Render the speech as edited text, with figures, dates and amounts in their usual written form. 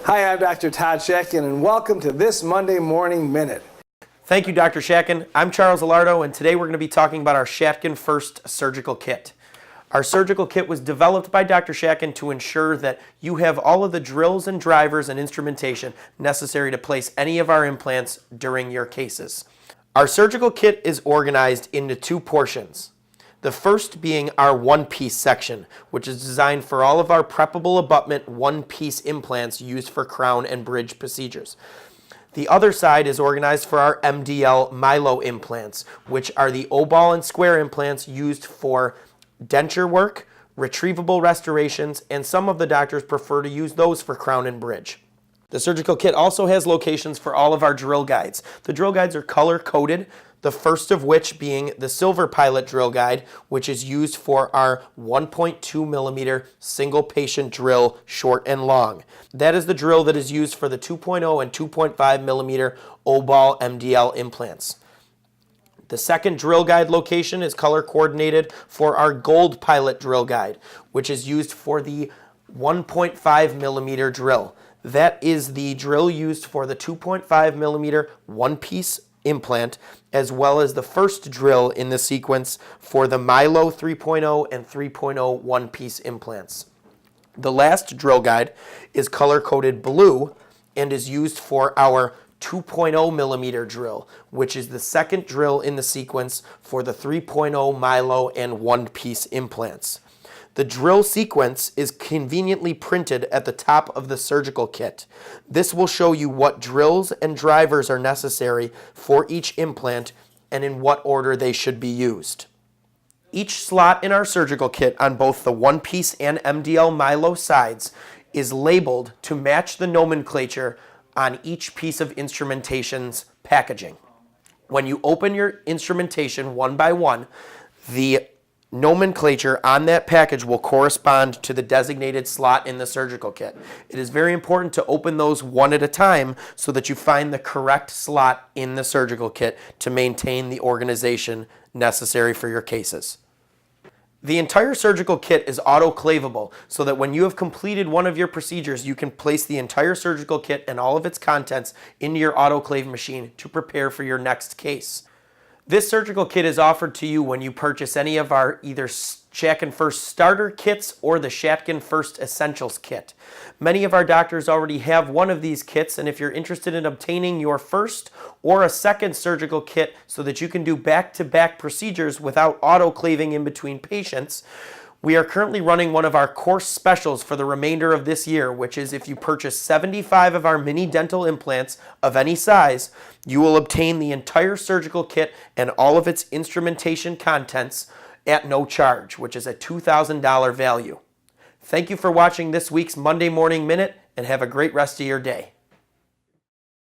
Hi, I'm Dr. Todd Shatkin, and welcome to this Monday Morning Minute. Thank you, Dr. Shatkin. I'm Charles Alardo, and today we're going to be talking about our Shatkin First surgical kit. Our surgical kit was developed by Dr. Shatkin to ensure that you have all of the drills and drivers and instrumentation necessary to place any of our implants during your cases. Our surgical kit is organized into two portions. The first being our one-piece section, which is designed for all of our preppable abutment one-piece implants used for crown and bridge procedures. The other side is organized for our MDL Milo implants, which are the O-ball and square implants used for denture work, retrievable restorations, and some of the doctors prefer to use those for crown and bridge. The surgical kit also has locations for all of our drill guides. The drill guides are color-coded, the first of which being the Silver Pilot drill guide, which is used for our 1.2 millimeter single patient drill, short and long. That is the drill that is used for the 2.0 and 2.5 millimeter O-ball MDL implants. The second drill guide location is color coordinated for our Gold Pilot drill guide, which is used for the 1.5 millimeter drill. That is the drill used for the 2.5 millimeter one-piece implant, as well as the first drill in the sequence for the Milo 3.0 and 3.0 one-piece implants. The last drill guide is color-coded blue and is used for our 2.0 millimeter drill, which is the second drill in the sequence for the 3.0 Milo and one-piece implants. The drill sequence is conveniently printed at the top of the surgical kit. This will show you what drills and drivers are necessary for each implant and in what order they should be used. Each slot in our surgical kit on both the one-piece and MDL Milo sides is labeled to match the nomenclature on each piece of instrumentation's packaging. When you open your instrumentation one by one, the nomenclature on that package will correspond to the designated slot in the surgical kit. It is very important to open those one at a time so that you find the correct slot in the surgical kit to maintain the organization necessary for your cases. The entire surgical kit is autoclavable so that when you have completed one of your procedures, you can place the entire surgical kit and all of its contents into your autoclave machine to prepare for your next case. This surgical kit is offered to you when you purchase any of our either Shatkin First starter kits or the Shatkin First Essentials kit. Many of our doctors already have one of these kits, and if you're interested in obtaining your first or a second surgical kit so that you can do back-to-back procedures without autoclaving in between patients, we are currently running one of our course specials for the remainder of this year, which is if you purchase 75 of our mini dental implants of any size, you will obtain the entire surgical kit and all of its instrumentation contents at no charge, which is a $2,000 value. Thank you for watching this week's Monday Morning Minute, and have a great rest of your day.